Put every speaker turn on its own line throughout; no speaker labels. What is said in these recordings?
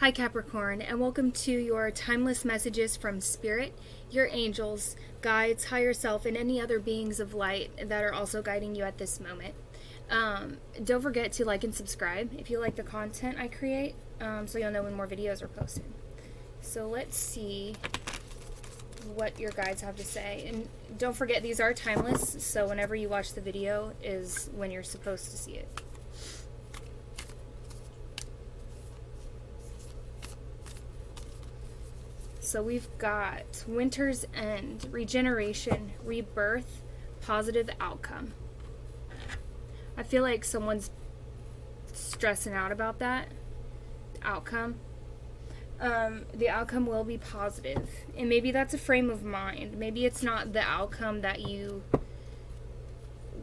Hi Capricorn, and welcome to your timeless messages from Spirit, your angels, guides, higher self, and any other beings of light that are also guiding you at this moment. Don't forget to like and subscribe if you like the content I create, so you'll know when more videos are posted. So let's see what your guides have to say. And don't forget, these are timeless, so whenever you watch the video is when you're supposed to see it. So we've got winter's end, regeneration, rebirth, positive outcome. I feel like someone's stressing out about that outcome. The outcome will be positive, and maybe that's a frame of mind. Maybe it's not the outcome that you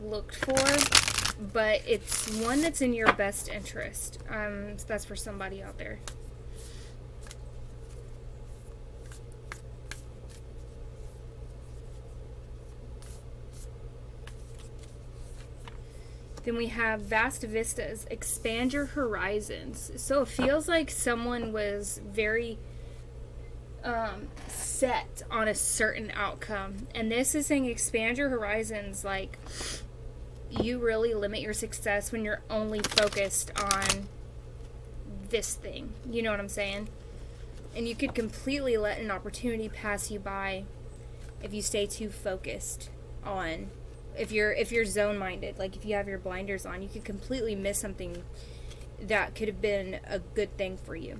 looked for, but it's one that's in your best interest. That's for somebody out there. Then we have vast vistas, expand your horizons. So it feels like someone was very set on a certain outcome. And this is saying expand your horizons, like you really limit your success when you're only focused on this thing. You know what I'm saying? And you could completely let an opportunity pass you by if you stay too focused on... If you're zone-minded, like if you have your blinders on, you could completely miss something that could have been a good thing for you.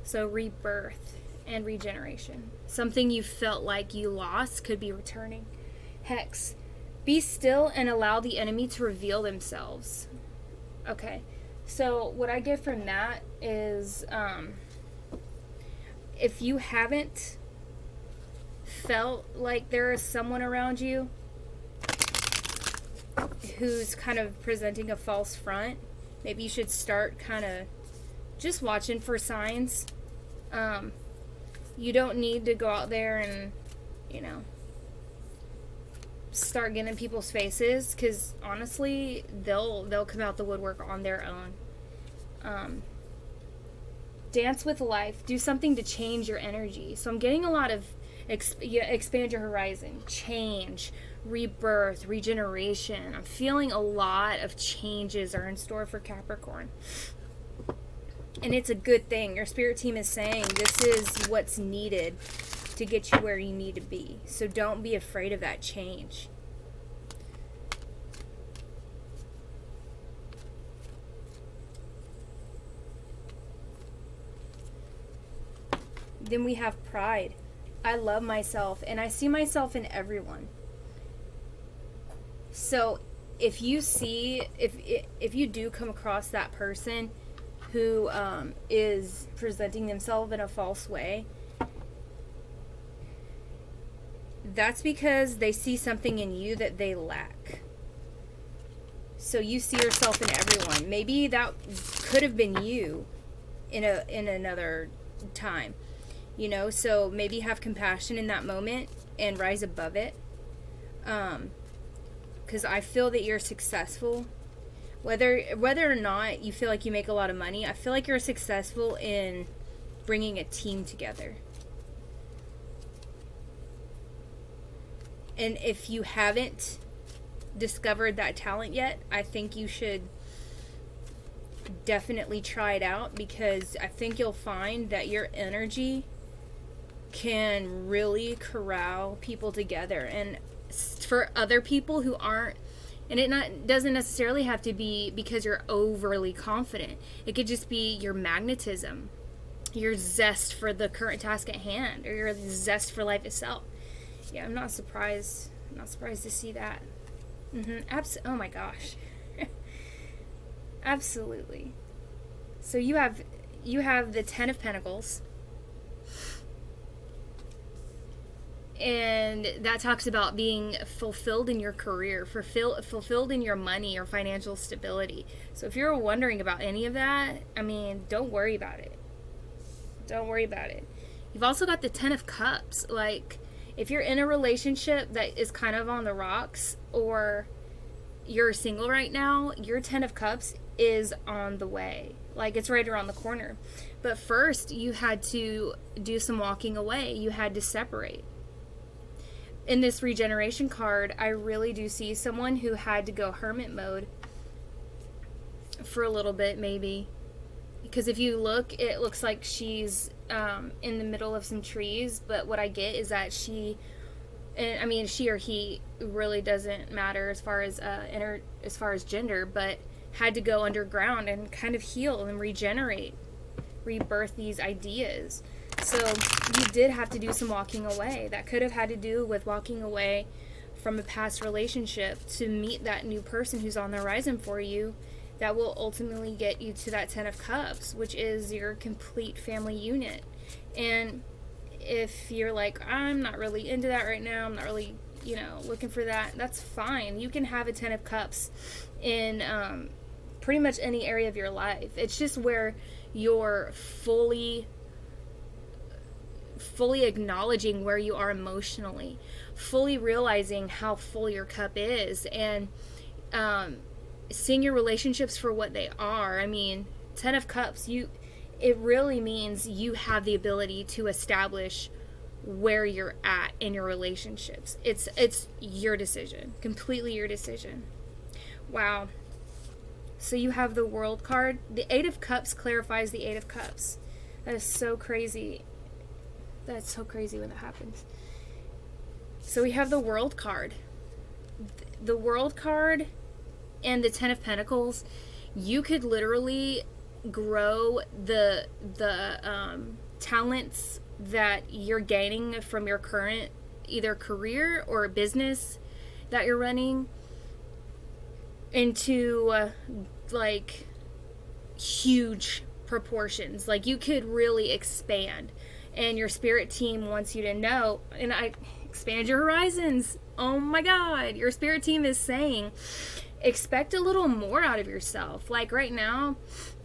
So rebirth and regeneration. Something you felt like you lost could be returning. Hex. Be still and allow the enemy to reveal themselves. Okay. So what I get from that is if you haven't felt like there is someone around you who's kind of presenting a false front, maybe you should start kind of just watching for signs. You don't need to go out there and, start getting in people's faces, because honestly, they'll come out the woodwork on their own. Dance with life. Do something to change your energy. So I'm getting a lot of expand your horizon, change, rebirth, regeneration. I'm feeling a lot of changes are in store for Capricorn. And it's a good thing. Your spirit team is saying this is what's needed to get you where you need to be. So don't be afraid of that change. Then we have pride. I love myself, and I see myself in everyone. So if you see, if you do come across that person who is presenting themselves in a false way, that's because they see something in you that they lack. So you see yourself in everyone. Maybe that could have been you in another time. So maybe have compassion in that moment and rise above it. Because I feel that you're successful. Whether or not you feel like you make a lot of money, I feel like you're successful in bringing a team together. And if you haven't discovered that talent yet, I think you should definitely try it out, because I think you'll find that your energy can really corral people together. And for other people who aren't, and it doesn't necessarily have to be because you're overly confident. It could just be your magnetism, your zest for the current task at hand, or your zest for life itself. Yeah, I'm not surprised. I'm not surprised to see that. Oh my gosh. Absolutely. So you have the Ten of Pentacles. And that talks about being fulfilled in your career, fulfilled in your money or financial stability. So if you're wondering about any of that, don't worry about it. Don't worry about it. You've also got the Ten of Cups. Like, if you're in a relationship that is kind of on the rocks, or you're single right now, your Ten of Cups is on the way. Like, it's right around the corner. But first, you had to do some walking away. You had to separate. In this regeneration card, I really do see someone who had to go hermit mode for a little bit, maybe. Because if you look, it looks like she's in the middle of some trees. But what I get is that she or he really doesn't matter as far as gender, but had to go underground and kind of heal and regenerate, rebirth these ideas. So you did have to do some walking away. That could have had to do with walking away from a past relationship to meet that new person who's on the horizon for you, that will ultimately get you to that 10 of Cups, which is your complete family unit. And if you're like, I'm not really into that right now, I'm not really, looking for that, that's fine. You can have a 10 of Cups in pretty much any area of your life. It's just where you're fully acknowledging where you are emotionally, fully realizing how full your cup is, and seeing your relationships for what they are. I mean, 10 of Cups, it really means you have the ability to establish where you're at in your relationships. It's your decision, completely your decision. Wow. So you have the World card. The 8 of Cups clarifies the 8 of Cups. That is so crazy. That's so crazy when that happens. So we have the World card. The World card and the 10 of Pentacles, you could literally grow the talents that you're gaining from your current either career or business that you're running into like huge proportions. Like, you could really expand, and your spirit team wants you to know, and expand your horizons. Oh my God, your spirit team is saying expect a little more out of yourself. Like, right now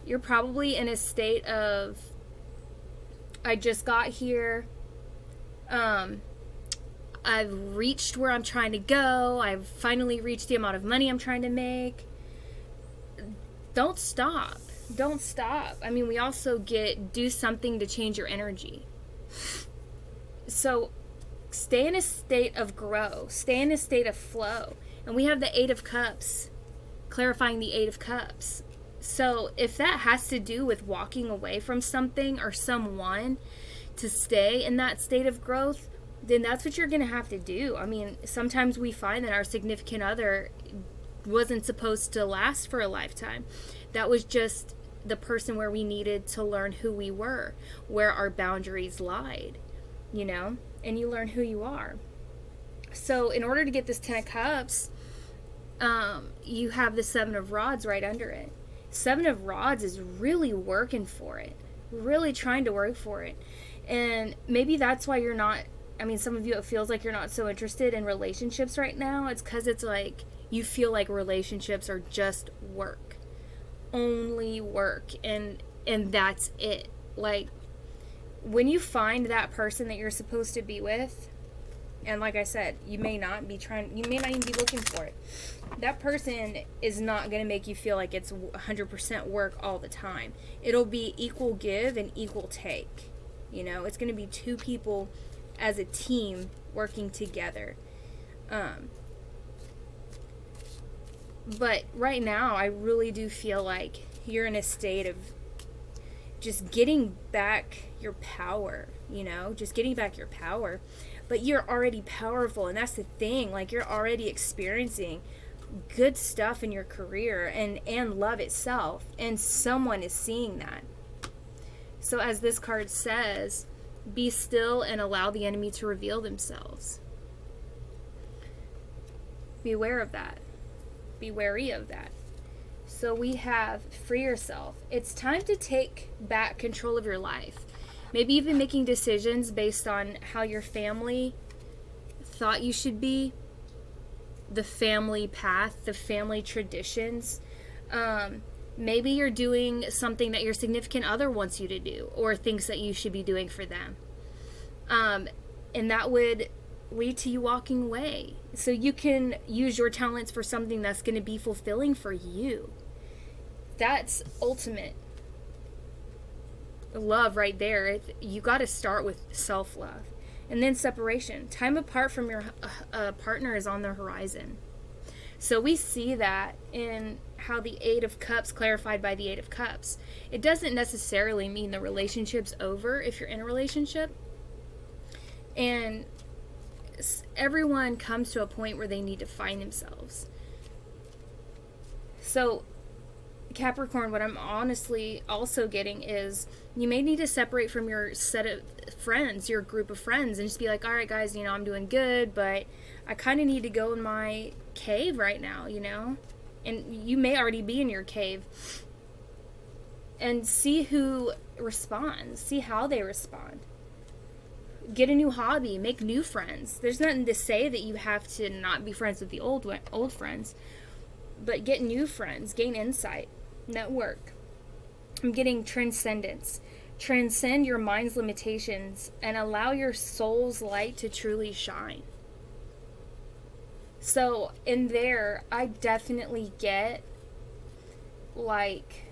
you're probably in a state of, I just got here, I've reached where I'm trying to go, I've finally reached the amount of money I'm trying to make. Don't stop. I mean, we also do something to change your energy. So stay in a state of growth, stay in a state of flow. And we have the 8 of Cups clarifying the 8 of Cups. So if that has to do with walking away from something or someone to stay in that state of growth, then that's what you're going to have to do. I mean, sometimes we find that our significant other wasn't supposed to last for a lifetime. That was just the person where we needed to learn who we were, where our boundaries lied, and you learn who you are. So in order to get this 10 of Cups, you have the 7 of Rods right under it. 7 of Rods is really working for it, really trying to work for it. And maybe that's why you're not, some of you, it feels like you're not so interested in relationships right now. It's because it's like you feel like relationships are just work, only work, and that's it. Like, when you find that person that you're supposed to be with, and like I said, you may not even be looking for it. That person is not going to make you feel like it's 100% work all the time. It'll be equal give and equal take. It's going to be two people as a team working together. But right now, I really do feel like you're in a state of just getting back your power, just getting back your power. But you're already powerful, and that's the thing. Like, you're already experiencing good stuff in your career and love itself, and someone is seeing that. So as this card says, be still and allow the enemy to reveal themselves. Beware of that. Be wary of that. So we have free yourself. It's time to take back control of your life. Maybe you've been making decisions based on how your family thought you should be, the family path, the family traditions. Maybe you're doing something that your significant other wants you to do or thinks that you should be doing for them. And that would lead to you walking away. So you can use your talents for something that's going to be fulfilling for you. That's ultimate love right there. You got to start with self-love. And then separation. Time apart from your partner is on the horizon. So we see that in how the Eight of Cups, clarified by the Eight of Cups. It doesn't necessarily mean the relationship's over if you're in a relationship. And everyone comes to a point where they need to find themselves. So, Capricorn, what I'm honestly also getting is you may need to separate from your set of friends, your group of friends, and just be like, all right, guys, you know, I'm doing good, but I kind of need to go in my cave right now, you know? And you may already be in your cave. And see who responds. See how they respond. Get a new hobby. Make new friends. There's nothing to say that you have to not be friends with the old friends. But get new friends. Gain insight. Network. I'm getting transcendence. Transcend your mind's limitations and allow your soul's light to truly shine. So in there, I definitely get like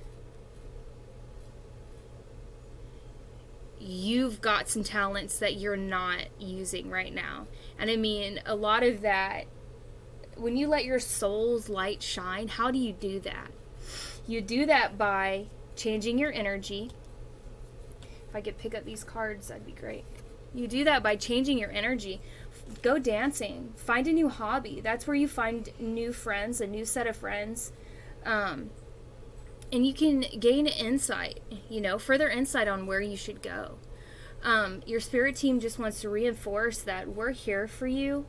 you've got some talents that you're not using right now. And I mean, a lot of that, when you let your soul's light shine, how do you do that? You do that by changing your energy. If I could pick up these cards, that'd be great. You do that by changing your energy. Go dancing. Find a new hobby. That's where you find new friends, a new set of friends. And you can gain insight, you know, further insight on where you should go. Your spirit team just wants to reinforce that we're here for you.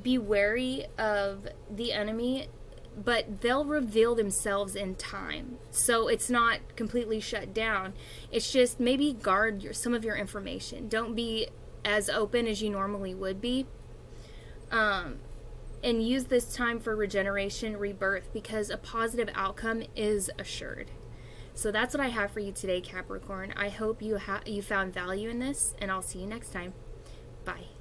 Be wary of the enemy, but they'll reveal themselves in time. So it's not completely shut down. It's just maybe guard some of your information. Don't be as open as you normally would be. And use this time for regeneration, rebirth, because a positive outcome is assured. So that's what I have for you today, Capricorn. I hope you found value in this, and I'll see you next time. Bye.